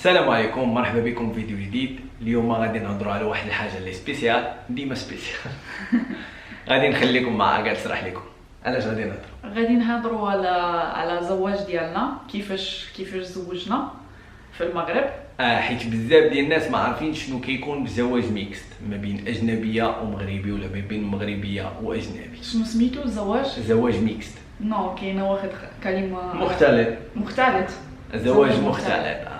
السلام عليكم، مرحبا بكم في فيديو جديد. اليوم غادي نهضروا على واحد الحاجه اللي سبيسيال، ديما سبيسيال. غادي نخليكم معها كاع تشرح لكم علاش غادي نهضروا على زواج ديالنا، كيفاش زوجنا في المغرب. حيت بزاف ديال الناس ما عارفين شنو كيكون بزواج ميكست ما بين اجنبيه ومغربي ولا ما بين مغربيه واجنبي. شنو سميتو زواج ميكست. نو كاينه واحد كلمه مختلط. زواج مختلط.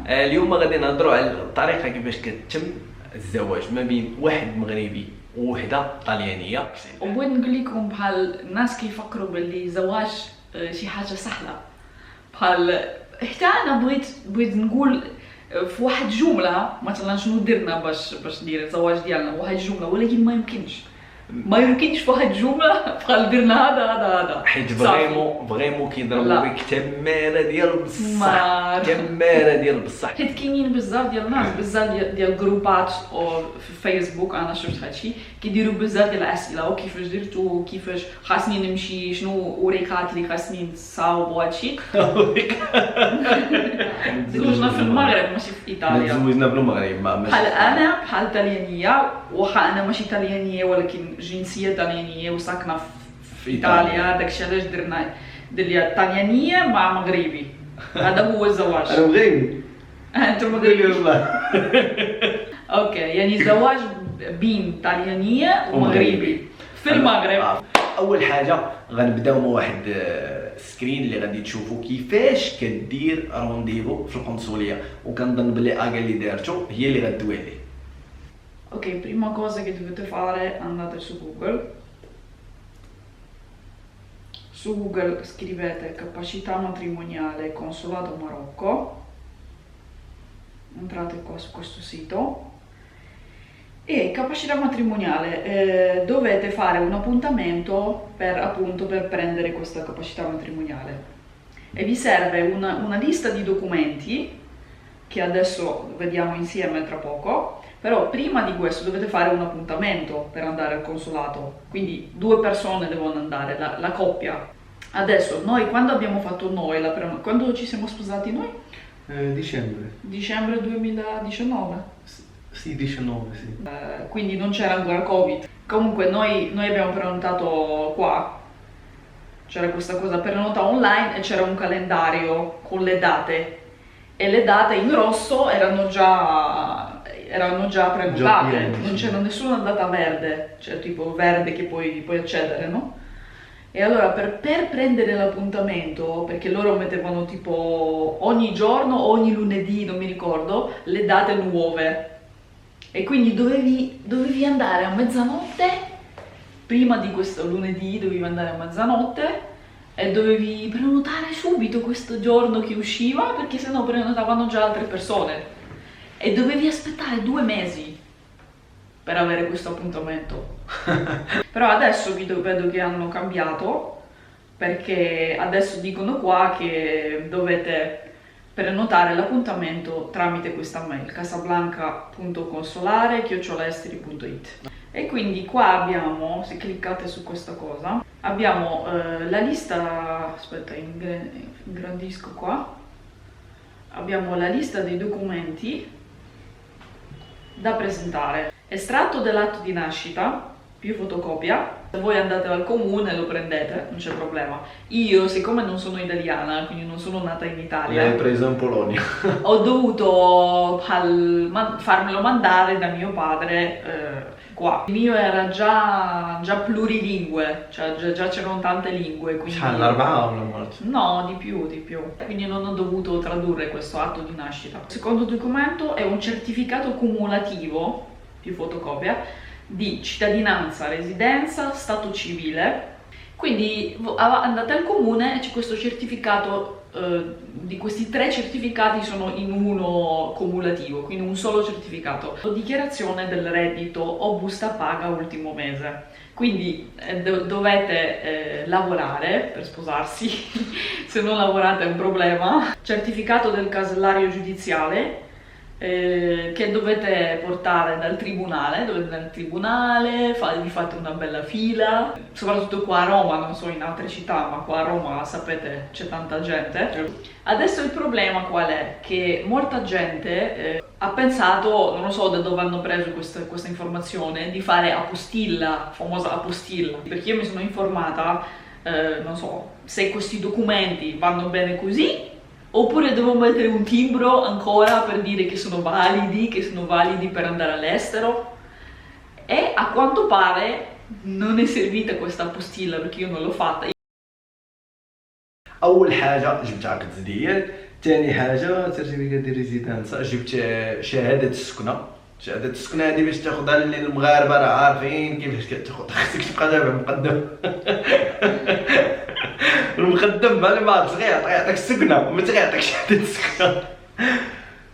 اليوم غادي نهضروا على الطريقه كيفاش كتتم الزواج ما بين واحد مغربي ووحده طليانيه. وبغيت نقول لكم بحال الناس كيفكروا باللي زواج شي حاجه سهله، بحال حتى انا بغيت نقول في واحد جمله مثلا شنو درنا باش ندير الزواج ديالنا، واحد جمله، ولكن ما يمكنش في واحد جمله بحال درنا هذا حيت فريمون كيضربوا بك تماره ديال بصح. حيت كاينين بزاف ديال الناس، بزاف ديال الجروبات او في فيسبوك، انا شفت هادشي كيديروا بزاف ديال الاسئله وكيفاش درتو، كيفاش خاصني نمشي، شنو وريقات اللي خاصني نصاوب وهادشي. تزوجنا في المغرب ماشي في ايطاليا. تزوجنا في المغرب بحال انا بحال طليانيه، واخا انا ماشي طليانيه ولكن جنسيه طليانيه وساكنه في ايطاليا. داكشي علاش درنا لي طليانيه مع مغربي. هذا هو الزواج. انا مغربي انت مغربي والله. اوكي، يعني زواج بين طليانيه ومغربي في المغرب. اول حاجه غنبداو مع واحد السكرين اللي غادي تشوفوا كيفاش كدير رونديفو في القنصليه، وكنظن بلي اكا اللي دارتو هي اللي غدوي عليه. Ok, prima cosa che dovete fare, andate su Google. Su Google scrivete capacità matrimoniale consolato Marocco. Entrate qua su questo sito. E capacità matrimoniale, dovete fare un appuntamento per prendere questa capacità matrimoniale. E vi serve una lista di documenti che adesso vediamo insieme tra poco. Però prima di questo dovete fare un appuntamento per andare al consolato, quindi 2 persone devono andare, la coppia. Adesso noi quando abbiamo fatto quando ci siamo sposati noi? Dicembre 2019. Sì, 19, sì. Quindi non c'era ancora Covid. Comunque noi abbiamo prenotato qua, c'era questa cosa prenota online e c'era un calendario con le date, e le date in rosso erano già prenotate, non c'era nessuna data verde, cioè tipo verde che puoi accedere, no? E allora per prendere l'appuntamento, perché loro mettevano tipo ogni giorno, ogni lunedì, non mi ricordo, le date nuove, e quindi dovevi andare a mezzanotte, prima di questo lunedì dovevi andare a mezzanotte e dovevi prenotare subito questo giorno che usciva, perché sennò prenotavano già altre persone. E dovevi aspettare 2 mesi per avere questo appuntamento. Però adesso vedo che hanno cambiato, perché adesso dicono qua che dovete prenotare l'appuntamento tramite questa mail casablanca.consolare@esteri.it. E quindi qua abbiamo, se cliccate su questa cosa, abbiamo la lista, aspetta, ingrandisco qua, abbiamo la lista dei documenti da presentare: estratto dell'atto di nascita più fotocopia. Se voi andate al comune lo prendete, non c'è problema. Io, siccome non sono italiana, quindi non sono nata in Italia, l'hai preso in Polonia, ho dovuto farmelo mandare da mio padre qua. Il mio era già plurilingue, cioè già c'erano tante lingue, quindi... No, di più. Quindi non ho dovuto tradurre questo atto di nascita. Il secondo documento è un certificato cumulativo, più fotocopia, di cittadinanza, residenza, stato civile. Quindi andate al comune e c'è questo certificato, di questi 3 certificati sono in uno cumulativo, quindi un solo certificato. Dichiarazione del reddito o busta paga ultimo mese. Quindi dovete lavorare per sposarsi, se non lavorate è un problema. Certificato del casellario giudiziale, che dovete portare dal tribunale, vi fate una bella fila, soprattutto qua a Roma, non so in altre città, ma qua a Roma sapete c'è tanta gente. Adesso il problema qual è? Che molta gente ha pensato, non lo so da dove hanno preso questa informazione, di fare apostilla, famosa apostilla, perché io mi sono informata, non so, se questi documenti vanno bene così, oppure devo mettere un timbro ancora per dire che sono validi per andare all'estero. E a quanto pare non è servita questa apostilla perché io non l'ho fatta. اول حاجه جبت عقد ديال، ثاني حاجه سيرتيفيكات ديال ريزيدانس، جبت شهاده السكنه. شهاده السكنه هذه باش تاخذها المغاربه راه عارفين كيفاش كتاخذ، خصك تبقى تابع مقدم. المقدم بالي ما صغير يعطيك السكنه، ما تيعطيك شهاده السكنه.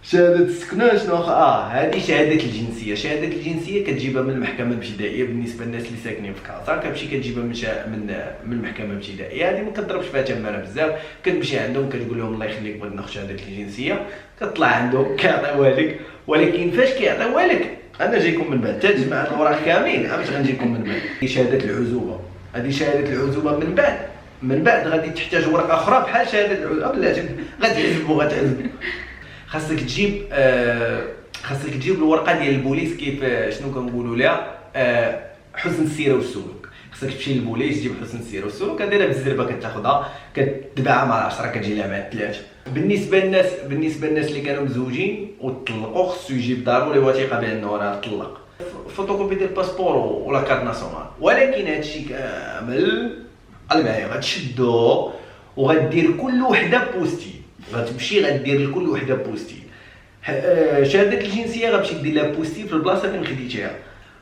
شهاده السكنه شنو هذه شهاده الجنسيه. شهاده الجنسيه كتجيبها من المحكمه الابتدائيه بالنسبه للناس اللي ساكنين في كازا، كتمشي كتجيبها من المحكمه الابتدائيه. هذه ما كتضربش فيها تماره بزاف، كتمشي عندهم كتقول لهم الله يخليك بغيت ناخذ شهاده الجنسيه، كتطلع عندهم كيعطيوها لك. ولكن فاش كيعطيوها لك انا جايكم من بعد تجمع الاوراق كاملين، باش غنجيكم من بعد. شهاده العزوبه، هذه شهاده العزوبه من بعد غادي تحتاج ورقه اخرى بحال شهاده العزوبه. لا غتعزبوا خاصك تجيب الورقه ديال البوليس. كيف شنو كنقولوا لها؟ حسن السيره والسلوك. خاصك تمشي للبوليس تجيب حسن السيره والسلوك، كديرها بالزربه كتاخذها كتباعها مع 10 كتجي لها مع 3. بالنسبه للناس اللي كانوا مزوجين وطلقوا خصو يجيب ضروري وثيقه بانه راه طلق، فوتوكوبي ديال الباسبور ولا كارت ناسيونال. ولكن هادشي كامل المعايا غتشدو وغدير كل وحده بوستي، غتمشي غدير لكل وحده بوستي. شهاده الجنسيه غتمشي دير لها بوستي في البلاصه فين خديتيها.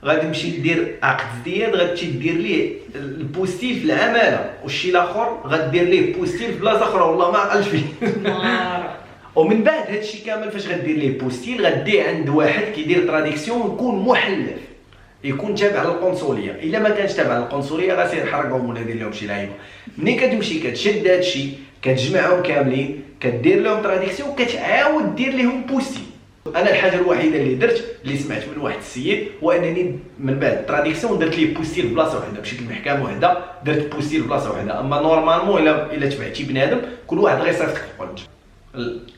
غادي تمشي دير عقد ازدياد، غتمشي دير ليه البوستيل في العماله، والشي الاخر غدير ليه بوستيل في بلاصه اخرى والله ما عقلت فيه. ومن بعد هادشي كامل فاش غدير ليه بوستيل غديه عند واحد كيدير تراديكسيون ويكون محلف، يكون تابع للقنصليه. الا ما كانش تابع للقنصليه غاسير حرقهم ولا دير لهم شي لعيبه. ملي كتمشي كتشد هادشي كتجمعهم كاملين كدير لهم تراديكسيون كتعاود دير لهم بوستي. انا الحاجه الوحيده اللي درت اللي سمعت من واحد السيد هو انني من بعد تراديكسيون درت ليه بوستي في بلاصه واحده، مشيت للمحكمه وحده درت بوستي في بلاصه واحده. اما نورمالمون الا تبعتي بنادم كل واحد غيصيفطك في القنت.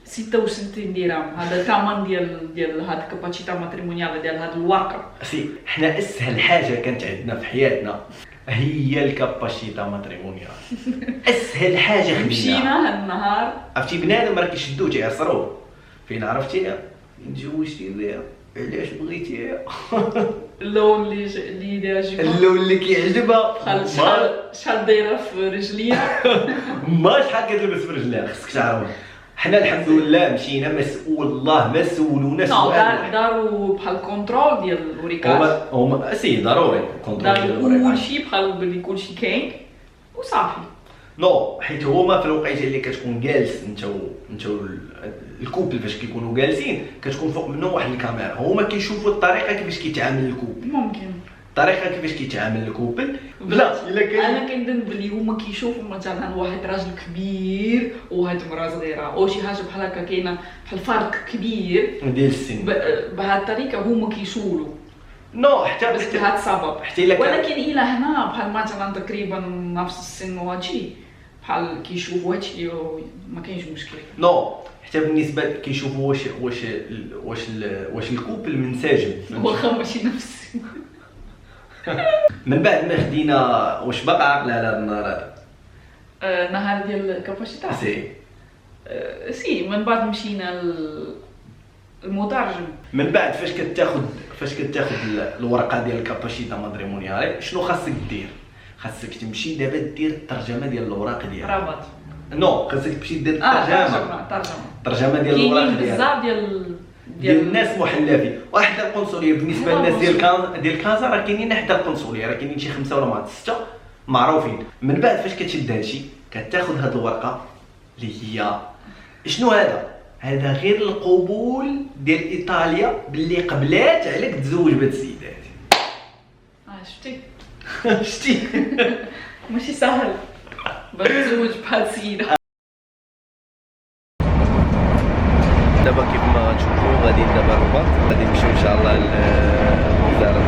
66 درهم هذا الثمن ديال هاد الكاباسيتا ماتريمونيال ديال هاد الورقه. سي حنا اسهل حاجه كانت عندنا في حياتنا هي الكاباسيتا ماتريمونيال. اسهل حاجه خديناها. مشينا هاد النهار عرفتي بنادم راه كيشدوه تيعصروه فين عرفتيها تزوجتي بها علاش بغيتيها. اللون اللي يعجبها، اللون اللي كيعجبها. شحال دايره في رجليها. ما شحال كتلبس في رجليها خصك تعرف. حنا الحمد لله مشينا ما سولونا سؤال. داروا بحال كونترول ديال الوريكات. هما سي ضروري كونترول ديال الوريكات. داروا كلشي بحال بلي كلشي كاين وصافي. نو حيت هما في الوقيته اللي كتكون جالس انت الكوبل فاش كيكونوا جالسين كتكون فوق منهم واحد الكاميرا، هما كيشوفوا الطريقه كيفاش كيتعامل الكوبل. ممكن الطريقه كيفاش كيتعامل الكوبل. لا الا كاين انا كنظن بلي هما كيشوفوا مثلا واحد راجل كبير وواحد مرا صغيره او شي حاجه بحال هكا كاينه بحال فرق كبير ديال السن. بهذه الطريقه هما كيسولوا. نو حتى بس بهذا السبب. ولكن الى هنا بحال مثلا تقريبا نفس السن وهادشي بحال كيشوفوا هادشي ما كاينش مشكل. نو حتى بالنسبه كيشوفوا واش الكوبل منسجم واخا ماشي نفس. من بعد ما خدينا واش باقا عاقله على هذا النهار هذا؟ نهار ديال الكاباسيتا سي من بعد مشينا المترجم. من بعد فاش كتاخذ الورقه ديال الكاباسيتا ماتريمونيال شنو خاصك دير؟ خاصك تمشي دابا دير الترجمه ديال الاوراق ديالك. رابط. نو خاصك تمشي دير الترجمه ديال الاوراق ديالك. بزاف ديال الناس محلفين. واحد القنصليه بالنسبه للناس ديال كازا راه كاينين حتى القنصليه، راه كاينين شي 5 ولا 6 معروفين. من بعد فاش كتشد هادشي كتاخذ هاد الورقه اللي هي شنو هذا غير القبول ديال ايطاليا باللي قبلات عليك تزوج بهاد السيده هادي. شتي ماشي سهل باش تزوج بهاد السيده. دابا كيف ما تشوفوا غادي دابا الرباط غادي نمشيو ان شاء الله لوزارة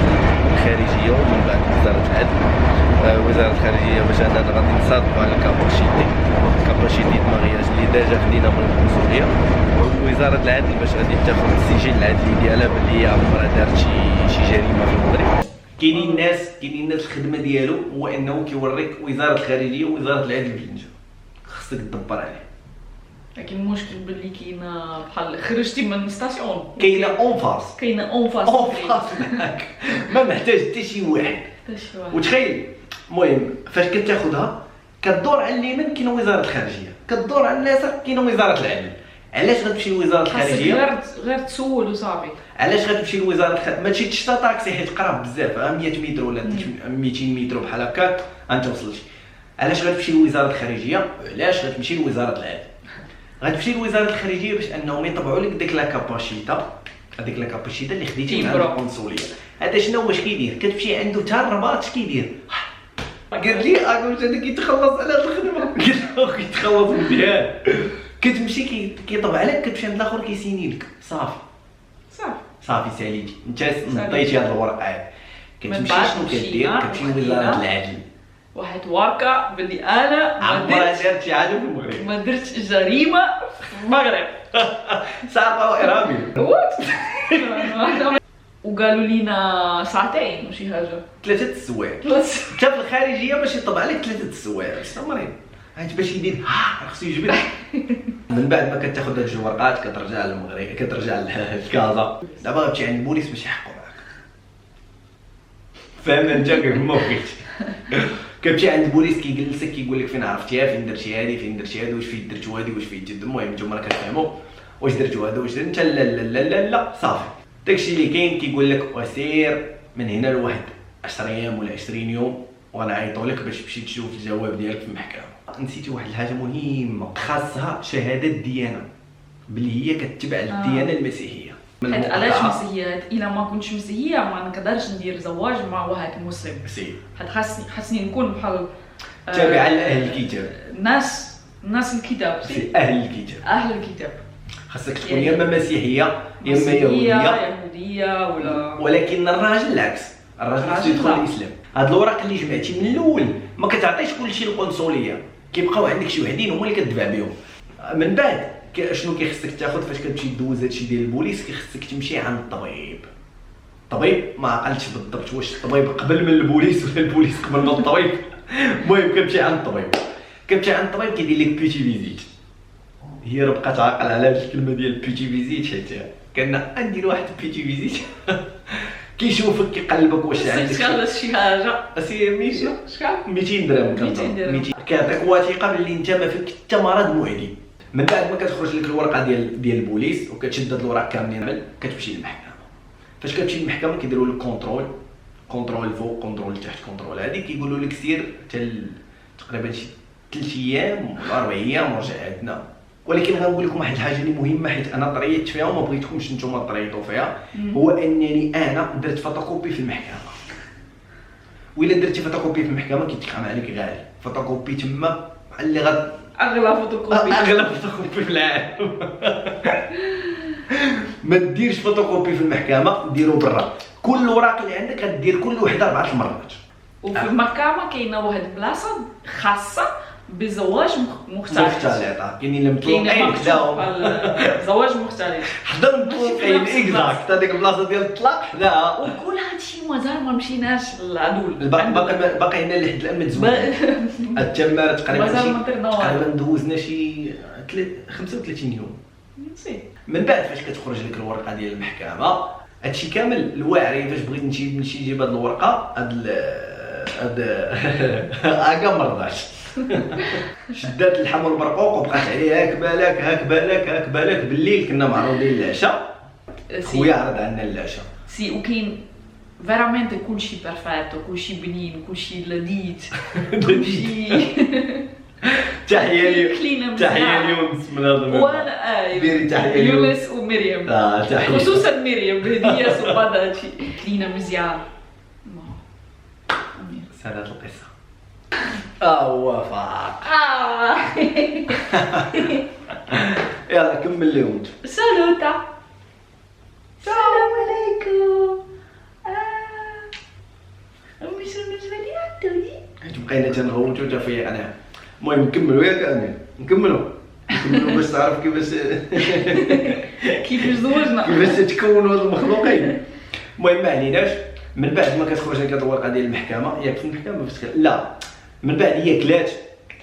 الخارجية ومن بعد وزارة العدل. وزارة الخارجية باش اننا غادي نصادقوا على كاباشيتي دماغياج اللي ديجا خدينا من القنصلية. ووزارة العدل باش غادي تاخذ السجل العدلي ديالها باللي هي عمرها دارت شي جريمة في المغرب. كاينين الناس الخدمة ديالو هو انه كيوريك وزارة الخارجية ووزارة العدل بالنجا، خصك تدبر عليه. لكن المشكل باللي كاينه بحال خرجتي من ستاسيون كاينه اون فاس معاك، ما محتاج حتى شي واحد. وتخيل المهم فاش كتاخذها كدور على اليمين كاينه وزاره الخارجيه، كدور على اليسار كاينه وزاره العدل. علاش غتمشي لوزاره الخارجيه؟ غير تسول وصافي. علاش غتمشي لوزاره الخارجيه؟ ما تمشيش حتى طاكسي حيت قراب بزاف، 100 متر ولا 200 متر بحال هكاك انت وصلتي. علاش غتمشي لوزاره الخارجيه؟ علاش غتمشي لوزاره العدل؟ غتمشي لوزاره الخارجيه باش انهم يطبعوا لك ديك لا كاباشيتا، هذيك لا كاباشيتا اللي خديتي من القنصليه. هذا شنو واش كيدير؟ كتمشي عنده حتى الرباط اش كيدير؟ قال لي اكون هذا كيتخلص على هاد الخدمه، قلت له كيتخلص مزيان. كتمشي كيطبع لك، كتمشي عند الاخر كيسيني لك صافي ساليتي انت نطيتي هاد الورقه هادي. كتمشي شنو كدير؟ كتمشي لوزاره العدل، واحد ورقه باللي انا عمرها درت شي حاجه في المغرب، ما درتش جريمه في المغرب. سارقه وارهابي. وقالوا لينا ساعتين وشي حاجه، 3 السوايع. حتى في الخارجيه باش يطبع عليك 3 السوايع باش مريض حيت باش يدير خصو يجبد. من بعد ما كتاخذ هاد الورقات كترجع للمغرب، كترجع لكازا. دابا غتمشي عند البوليس باش يحققوا معاك، فهمت انت كيف ما بغيتي. كتمشي عند البوليس كيجلسك كيقول لك فين عرفتيها، فين درتي هادي، فين درتي هادي، واش فين درتو هادي، واش فين جد. المهم نتوما راه كتفهموا واش درتو هذا واش درت انت. لا لا لا لا لا صافي داكشي اللي كاين. كيقول لك وسير من هنا لواحد 10 ايام ولا 20 يوم وغنعيطوا لك باش تمشي تشوف الجواب ديالك في المحكمه. نسيتي واحد الحاجه مهمه، خاصها شهاده الديانه باللي هي كتبع الديانه المسيحيه. حيت علاش مسيحيات؟ الا ما كنتش مسيحيه ما نقدرش ندير زواج مع واحد مسلم. حيت خاصني نكون بحال تابعه لاهل الكتاب، ناس الكتاب. اهل الكتاب خاصك تكون يا اما مسيحيه يا اما يهوديه ولكن الراجل العكس، الراجل خصو يدخل الاسلام. هاد الوراق اللي جمعتي من الاول ما كتعطيش كلشي للقنصليه، كيبقاو عندك شي وحدين هما اللي كتدفع بهم. من بعد شنو كيخصك تاخذ فاش كتمشي دوز هادشي ديال البوليس؟ كيخصك تمشي عند الطبيب ما عقلتش بالضبط واش الطبيب قبل من البوليس ولا البوليس قبل من الطبيب. المهم كتمشي عند الطبيب كيدير لك بيتي فيزيت. هي راه بقات عاقل على هاد الكلمه ديال بيتي فيزيت حيت كنا ندير واحد بيتي فيزيت. كيشوفك كيقلبك واش عندك شي حاجه اسير شحال 200 درهم. 200 كيعطيك وثيقه باللي انت ما فيك حتى مرض معدي. من بعد ما كتخرج لك الورقه ديال البوليس وكتشد هاد الوراق كاملين كتمشي للمحكمه. فاش كتمشي للمحكمه كيديروا لك كونترول فوق كونترول تحت كونترول هذيك، كيقولوا لك سير حتى تقريبا شي 3 ايام ولا 4 ايام ورجع عندنا. ولكن غنقول لكم واحد الحاجه اللي مهمه حيت انا طريت فيها وما بغيتكمش نتوما طريتوا فيها، هو انني انا درت فوتوكوبي في المحكمه. وإلا درتي فوتوكوبي في المحكمه كيتقام عليك غالي. فوتوكوبي تما اللي اغلى فوتوكوبي في العالم. ما ديرش فوتوكوبي في المحكمه، ديرو برا. كل الوراق اللي عندك غدير كل وحده 4 مرات. وفي المحكمه كاينه واحد البلاصه خاصه بزواج مختلط. كاينين المطلقين حداهم زواج مختلف حدا المطلقين اكزاكت. هذيك البلاصه ديال الطلاق حداها. وكل هادشي مازال ما مشيناش للعدول. باقي هنا لحد الان متزوج. التماره تقريبا دوزنا شي 35 يوم. من بعد فاش كتخرج لك الورقه ديال المحكمه هادشي كامل الواعرين. فاش بغيت نمشي نجيب هاد الورقه هاد اكا مرضاش. شدات اللحم والبرقوق وبقات عليه هاك بالك بالليل. كنا معروضين للعشاء، خويا عرض عنا العشاء وكاين فيرامنت كلشي بيرفيكت وكلشي بنين وكلشي لذيذ. تحيه ليونس من هذا وانا ديري تحيه يونس ومريم. تحيه خصوصا مريم بهديه صباد هادشي كلينا مزيان. سالات القصه. وفاق. يلا كمل لهم. سالوتا. السلام عليكم. امي شنو بالنسبه لي عطوني. بقينا تنغوتو حتى فيا انا. المهم نكملوا ياك امين، نكملوا باش تعرف كيفاش زوجنا. كيفاش تكونوا هاد المخلوقين. المهم ما عليناش، من بعد ما كتخرج هاد الورقه ديال المحكمه، ياك في المحكمه لا، من بعد هي كلات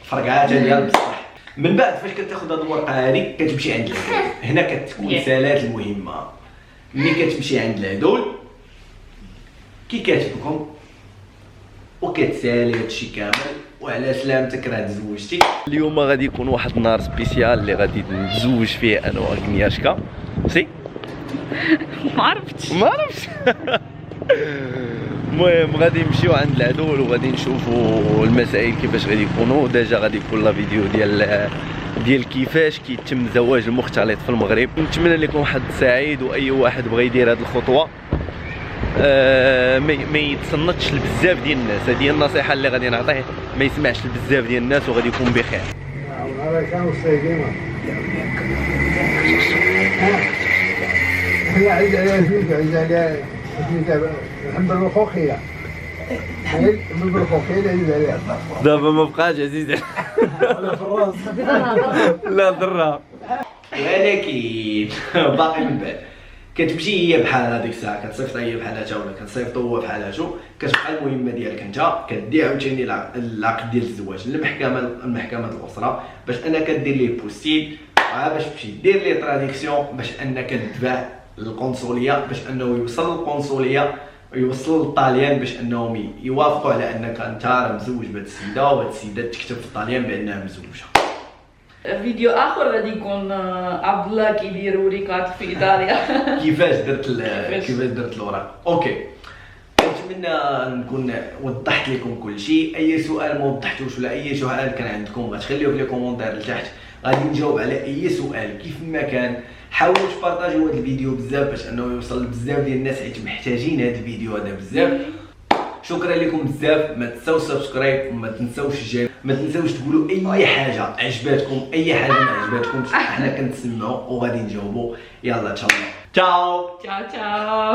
فرقعات ديال بصح. من بعد فاش كتاخذ هاد الورقه هادي كتمشي عند العدول، هنا كتكون سالات المهمه. ملي كتمشي عند العدول كيكاتبكم وكتسالي هادشي كامل وعلى سلامتك راه تزوجتي. اليوم غادي يكون واحد النهار سبيسيال اللي غادي نتزوج فيه انا واغنياشكا. سي ما عرفتش. المهم غادي نمشيو عند العدول وغادي نشوفوا المسائل كيفاش غادي يكونوا. ديجا غادي يكون لا فيديو ديال كيفاش كيتم زواج المختلط في المغرب. نتمنى لكم حظ سعيد، واي واحد بغى يدير هذه الخطوه ما يتصنتش لبزاف ديال الناس. هذه هي النصيحه اللي غادي نعطيه، ما يسمعش لبزاف ديال الناس وغادي يكون بخير. هي عز عليها فيك، عز عليها الحمد بالخوخية. بالخوخية اللي عز عليها. دابا ما بقاش عزيزي. ولا في الراس. لا ضرها. ولكن باقي من بعد كتمشي هي بحال هذيك الساعه، كتصيفط هي بحالاتها ولا كتصيفطو هو بحالاتو، كتبقى المهمه ديالك انت كدي عاوتاني العقد ديال الزواج للمحكمه الاسره باش انك دير ليه بوستيل، باش تمشي دير ليه تراديكسيون باش انك تدفع للقنصليه باش انه يوصل للقنصليه ويوصل للطاليان باش انهم يوافقوا على انك انت راه مزوج بهاد السيده، وهاد السيده تكتب في الطاليان بانها مزوجه. فيديو اخر غادي يكون عبد الله كيدير وريكات في ايطاليا. كيفاش درت الوراق. اوكي، نتمنى نكون وضحت لكم كل شيء. اي سؤال ما وضحتوش ولا اي سؤال كان عندكم غتخليوه في لي كومونتير لتحت، غادي نجاوب على اي سؤال كيف ما كان. حاولوا تبارطاجيو هذا الفيديو بزاف باش انه يوصل لبزاف ديال الناس حيت محتاجين هذا الفيديو هذا بزاف. شكرا لكم بزاف، ما تنساوش سبسكرايب وما تنساوش الجيم، ما تنساوش تقولوا اي حاجه عجباتكم، اي حاجه ما عجباتكمش احنا كنتسمعوا وغادي نجاوبوا. يلا تشاو. تشاو تشاو.